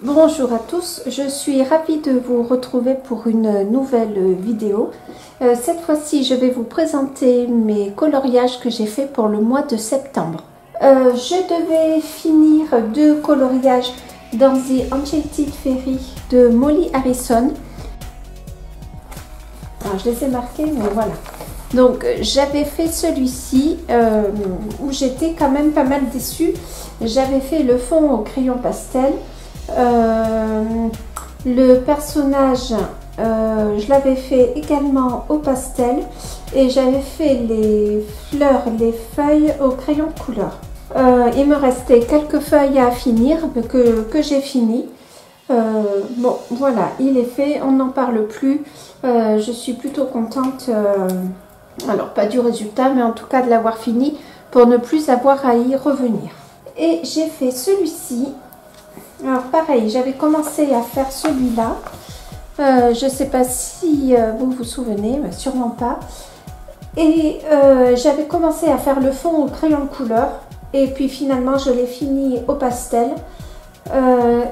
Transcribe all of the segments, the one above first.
Bonjour à tous, je suis ravie de vous retrouver pour une nouvelle vidéo. Cette fois-ci, je vais vous présenter mes coloriages que j'ai fait pour le mois de septembre. Je devais finir 2 coloriages dans The Enchanted Fairy de Molly Harrison. Alors, je les ai marqués, mais voilà. Donc, j'avais fait celui-ci où j'étais quand même pas mal déçue. J'avais fait le fond au crayon pastel. Le personnage, je l'avais fait également au pastel et j'avais fait les fleurs, les feuilles au crayon couleur. Il me restait quelques feuilles à finir que j'ai fini. Bon, voilà, il est fait, on n'en parle plus. Je suis plutôt contente, alors pas du résultat, mais en tout cas de l'avoir fini pour ne plus avoir à y revenir. Et j'ai fait celui-ci. Alors pareil, j'avais commencé à faire celui-là. Je ne sais pas si vous vous souvenez, mais sûrement pas. Et j'avais commencé à faire le fond au crayon couleur. Et puis finalement, je l'ai fini au pastel.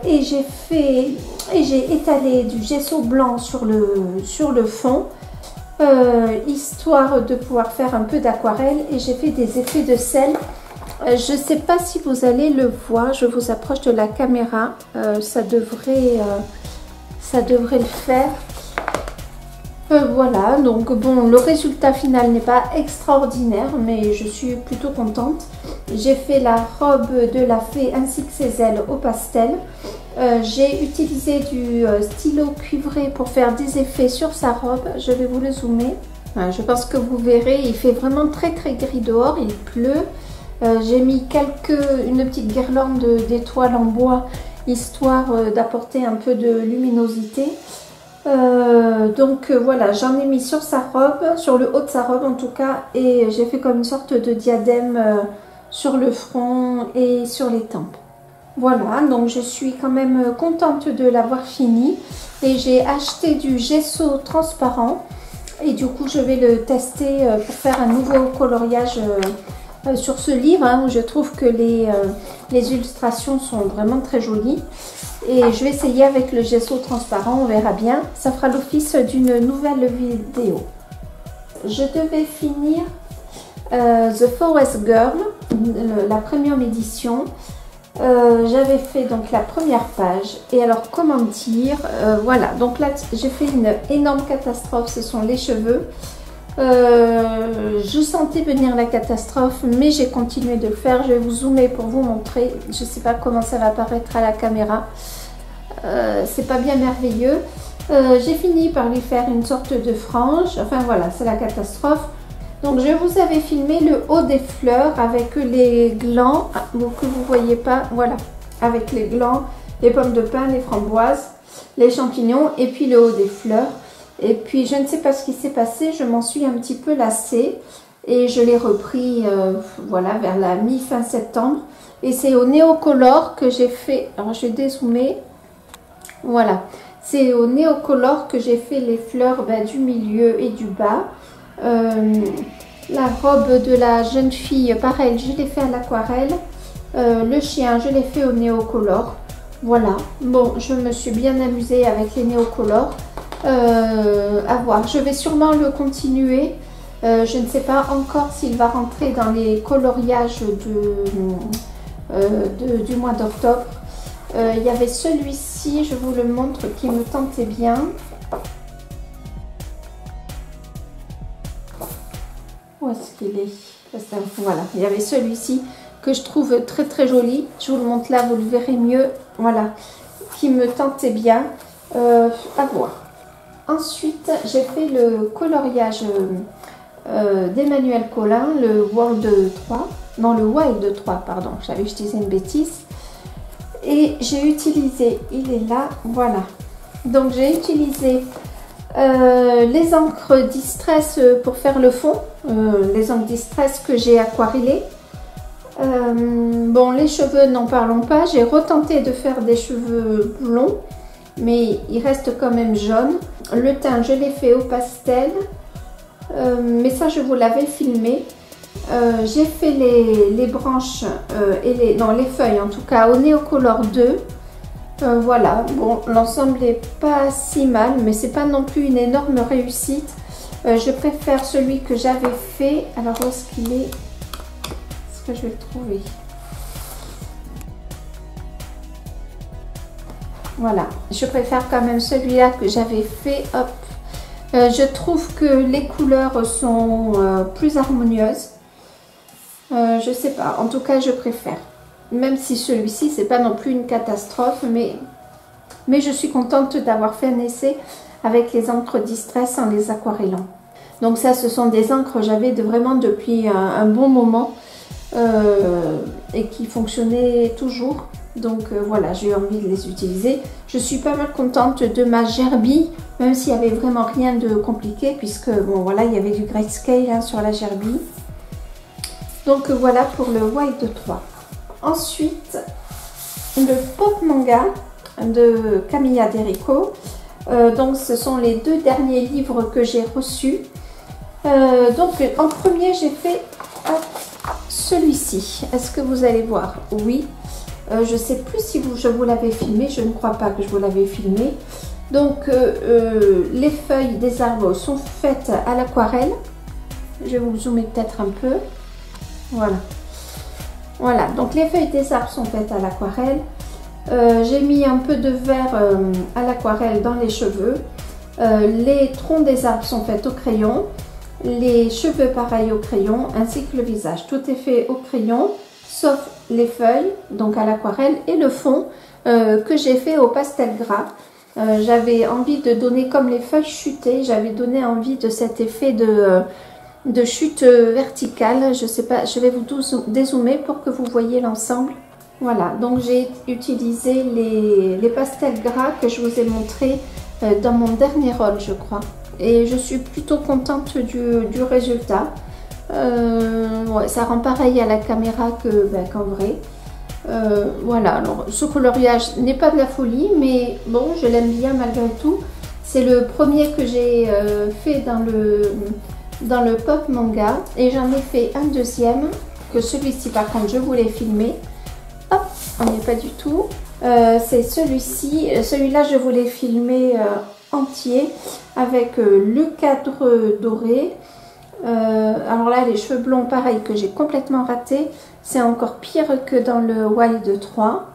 Et j'ai étalé du gesso blanc sur le fond. Histoire de pouvoir faire un peu d'aquarelle. Et j'ai fait des effets de sel. Je ne sais pas si vous allez le voir, je vous approche de la caméra, ça devrait le faire. Voilà, donc bon, le résultat final n'est pas extraordinaire, mais je suis plutôt contente. J'ai fait la robe de la fée ainsi que ses ailes au pastel. J'ai utilisé du stylo cuivré pour faire des effets sur sa robe, je vais vous le zoomer. Voilà, je pense que vous verrez, il fait vraiment très gris dehors, il pleut. J'ai mis une petite guirlande d'étoiles en bois, histoire d'apporter un peu de luminosité. Donc voilà, j'en ai mis sur sa robe, sur le haut de sa robe en tout cas, et j'ai fait comme une sorte de diadème sur le front et sur les tempes. Voilà, donc je suis quand même contente de l'avoir fini, et j'ai acheté du gesso transparent, et du coup je vais le tester pour faire un nouveau coloriage sur ce livre, hein, où je trouve que les illustrations sont vraiment très jolies. Et je vais essayer avec le gesso transparent, on verra bien. Ça fera l'office d'une nouvelle vidéo. Je devais finir The Forest Girl, la première édition. J'avais fait donc la première page. Et alors comment dire, voilà, donc là j'ai fait une énorme catastrophe, ce sont les cheveux. Je sentais venir la catastrophe, mais j'ai continué de le faire. Je vais vous zoomer pour vous montrer. Je ne sais pas comment ça va apparaître à la caméra. C'est pas bien merveilleux. J'ai fini par lui faire une sorte de frange. Enfin voilà, c'est la catastrophe. Donc je vous avais filmé le haut des fleurs avec les glands que vous voyez pas. Voilà, avec les glands, les pommes de pin, les framboises, les champignons et puis le haut des fleurs. Et puis je ne sais pas ce qui s'est passé, je m'en suis un petit peu lassée et je l'ai repris voilà, vers la mi-fin septembre. Et c'est au Neocolor que j'ai fait, alors je vais dézoomer, voilà, c'est au Neocolor que j'ai fait les fleurs du milieu et du bas. La robe de la jeune fille, pareil, je l'ai fait à l'aquarelle. Le chien, je l'ai fait au Neocolor. Voilà, bon, je me suis bien amusée avec les Neocolor. À voir, je vais sûrement le continuer. Je ne sais pas encore s'il va rentrer dans les coloriages du mois d'octobre. Il y avait celui-ci, je vous le montre, qui me tentait bien. Où est-ce qu'il est? Voilà, il y avait celui-ci que je trouve très joli. Je vous le montre là, vous le verrez mieux. Voilà, qui me tentait bien. À voir. Ensuite, j'ai fait le coloriage d'Emmanuel Colin, le World 3, non le Wild 3, pardon, j'avais utilisé une bêtise. Et j'ai utilisé, il est là, voilà. Donc j'ai utilisé les encres Distress pour faire le fond, les encres Distress que j'ai aquarellées. Bon, les cheveux, n'en parlons pas, j'ai retenté de faire des cheveux blonds, mais il reste quand même jaune. Le teint, je l'ai fait au pastel, mais ça je vous l'avais filmé. J'ai fait les branches et les feuilles en tout cas au Neocolor 2. Voilà, bon, l'ensemble n'est pas si mal, mais c'est pas non plus une énorme réussite. Je préfère celui que j'avais fait. Alors, où est-ce qu'il est? Est-ce que je vais le trouver? Voilà, je préfère quand même celui-là que j'avais fait. Hop. Je trouve que les couleurs sont plus harmonieuses. Je sais pas, en tout cas je préfère. Même si celui-ci c'est pas non plus une catastrophe, mais je suis contente d'avoir fait un essai avec les encres Distress en les aquarellant. Donc ça, ce sont des encres que j'avais vraiment depuis un bon moment et qui fonctionnaient toujours. Donc voilà, j'ai eu envie de les utiliser. Je suis pas mal contente de ma gerbille, même s'il n'y avait vraiment rien de compliqué, puisque bon voilà, il y avait du grayscale hein, sur la gerbille. Donc voilà pour le Wild 3. Ensuite, le Pop Manga de Camilla Derico. Donc ce sont les deux derniers livres que j'ai reçus. Donc en premier, j'ai fait celui-ci. Est-ce que vous allez voir? Oui. Je ne sais plus si je vous l'avais filmé, je ne crois pas que je vous l'avais filmé. Donc les feuilles des arbres sont faites à l'aquarelle. Je vais vous zoomer peut-être un peu. Voilà. Voilà, donc les feuilles des arbres sont faites à l'aquarelle. J'ai mis un peu de vert à l'aquarelle dans les cheveux. Les troncs des arbres sont faits au crayon. Les cheveux pareil au crayon, ainsi que le visage. Tout est fait au crayon, sauf les feuilles, donc à l'aquarelle, et le fond que j'ai fait au pastel gras. J'avais envie de donner, comme les feuilles chutées, j'avais donné envie de cet effet de chute verticale. Je sais pas, je vais vous dézoomer pour que vous voyez l'ensemble. Voilà, donc j'ai utilisé les pastels gras que je vous ai montré dans mon dernier haul, je crois. Et je suis plutôt contente du résultat. Ouais, ça rend pareil à la caméra qu'en vrai. Voilà, alors ce coloriage n'est pas de la folie, mais bon, je l'aime bien malgré tout. C'est le premier que j'ai fait dans le Pop Manga, et j'en ai fait un deuxième, que celui-ci par contre je voulais filmer. Hop, on n'y est pas du tout. C'est celui-ci, celui-là je voulais filmer entier avec le cadre doré. Alors là, les cheveux blonds, pareil, que j'ai complètement raté. C'est encore pire que dans le Wild 3.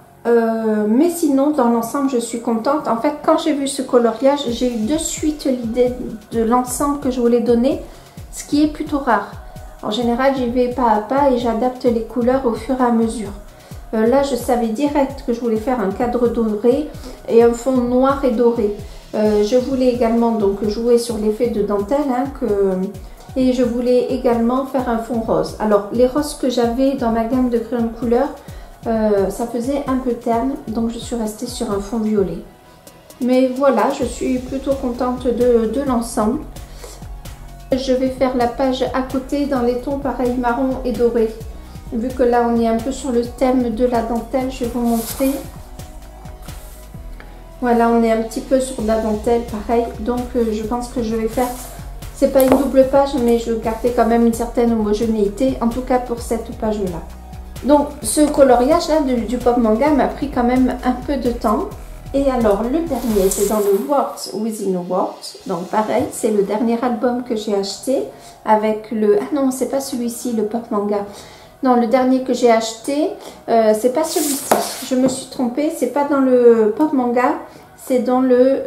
Mais sinon, dans l'ensemble, je suis contente. En fait, quand j'ai vu ce coloriage, j'ai eu de suite l'idée de l'ensemble que je voulais donner, ce qui est plutôt rare. En général, j'y vais pas à pas et j'adapte les couleurs au fur et à mesure. Là, je savais direct que je voulais faire un cadre doré et un fond noir et doré. Je voulais également donc jouer sur l'effet de dentelle hein, et je voulais également faire un fond rose. Alors les roses que j'avais dans ma gamme de crayons de couleur, ça faisait un peu terne, donc je suis restée sur un fond violet. Mais voilà, je suis plutôt contente de l'ensemble. Je vais faire la page à côté dans les tons pareil marron et doré. Vu que là on est un peu sur le thème de la dentelle, je vais vous montrer. Voilà, on est un petit peu sur de la dentelle, pareil. Donc, je pense que je vais faire... C'est pas une double page, mais je gardais quand même une certaine homogénéité, en tout cas pour cette page-là. Donc, ce coloriage-là du Pop Manga m'a pris quand même un peu de temps. Et alors, le dernier, c'est dans le Words Within Words. Donc, pareil, c'est le dernier album que j'ai acheté avec le... Ah non, c'est pas celui-ci, le Pop Manga. Non, le dernier que j'ai acheté, c'est pas celui-ci. Je me suis trompée, c'est pas dans le Pop Manga, c'est dans le...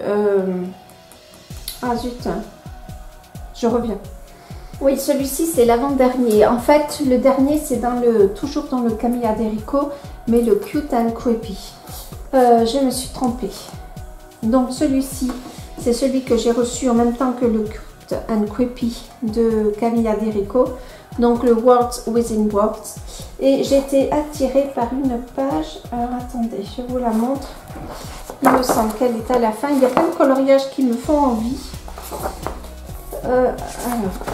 Ah zut, je reviens. Oui, celui-ci c'est l'avant-dernier. En fait, le dernier c'est toujours dans le Camilla Derico, mais le Cute and Creepy. Je me suis trompée. Donc celui-ci, c'est celui que j'ai reçu en même temps que le Cute and Creepy de Camilla Derico. Donc le Words Within Words. Et j'ai été attirée par une page. Alors attendez, je vous la montre. Il me semble qu'elle est à la fin. Il y a plein de coloriages qui me font envie.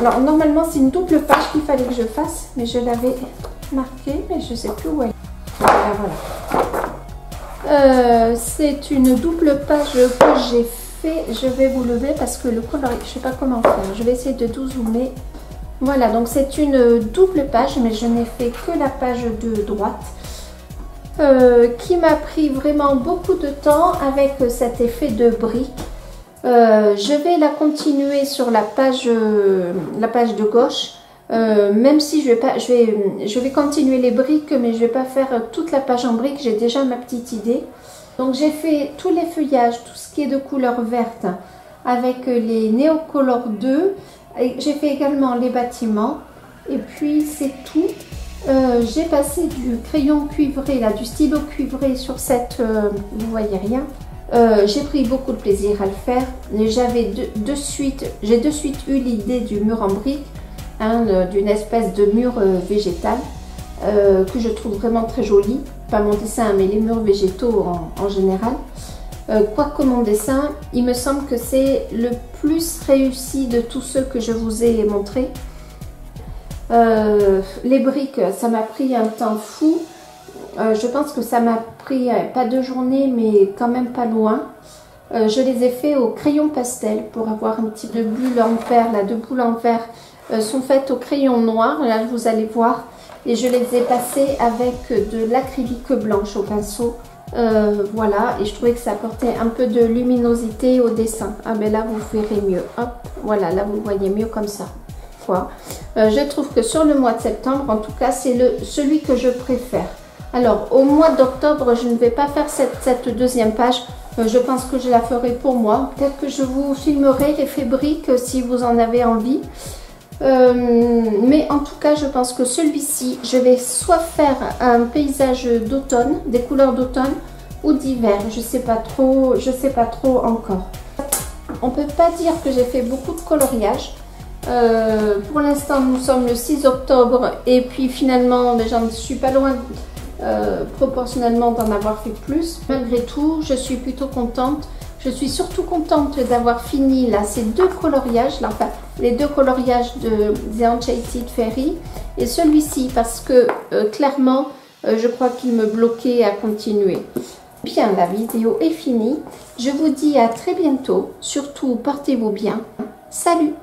Alors normalement c'est une double page qu'il fallait que je fasse. Mais je l'avais marquée, mais je ne sais plus où elle est. Voilà. C'est une double page que j'ai fait. Je vais vous lever parce que le coloriage, je ne sais pas comment faire. Je vais essayer de zoomer. Voilà, donc c'est une double page, mais je n'ai fait que la page de droite. qui m'a pris vraiment beaucoup de temps avec cet effet de brique. Je vais la continuer sur la page de gauche, même si je vais continuer les briques, mais je vais pas faire toute la page en briques, j'ai déjà ma petite idée. Donc j'ai fait tous les feuillages, tout ce qui est de couleur verte avec les Neocolor 2. J'ai fait également les bâtiments et puis c'est tout. J'ai passé du crayon cuivré, là, du stylo cuivré sur cette, vous voyez rien. J'ai pris beaucoup de plaisir à le faire. J'ai de suite eu l'idée du mur en briques, hein, d'une espèce de mur végétal que je trouve vraiment très joli. Pas mon dessin, mais les murs végétaux en général. Quoique mon dessin, il me semble que c'est le plus réussi de tous ceux que je vous ai montrés. Les briques, ça m'a pris un temps fou. Je pense que ça m'a pris pas 2 journées, mais quand même pas loin. Je les ai fait au crayon pastel pour avoir un petit peu de bulles en verre. Là, de boules en verre sont faites au crayon noir. Là, vous allez voir. Et je les ai passées avec de l'acrylique blanche au pinceau. Voilà, et je trouvais que ça apportait un peu de luminosité au dessin. Ah, mais là, vous verrez mieux. Hop, voilà, là, vous voyez mieux comme ça. Je trouve que sur le mois de septembre, en tout cas, c'est celui que je préfère. Alors, au mois d'octobre, je ne vais pas faire cette deuxième page. Je pense que je la ferai pour moi. Peut-être que je vous filmerai l'effet brique si vous en avez envie. Mais en tout cas, je pense que celui-ci, je vais soit faire un paysage d'automne, des couleurs d'automne ou d'hiver. Je sais pas trop encore. On peut pas dire que j'ai fait beaucoup de coloriage. Pour l'instant, nous sommes le 6 octobre et puis finalement, j'en suis pas loin proportionnellement d'en avoir fait plus. Malgré tout, je suis plutôt contente. Je suis surtout contente d'avoir fini là ces 2 coloriages, là, enfin les 2 coloriages de The Enchanted Fairy et celui-ci parce que clairement, je crois qu'il me bloquait à continuer. Bien, la vidéo est finie. Je vous dis à très bientôt. Surtout, portez-vous bien. Salut!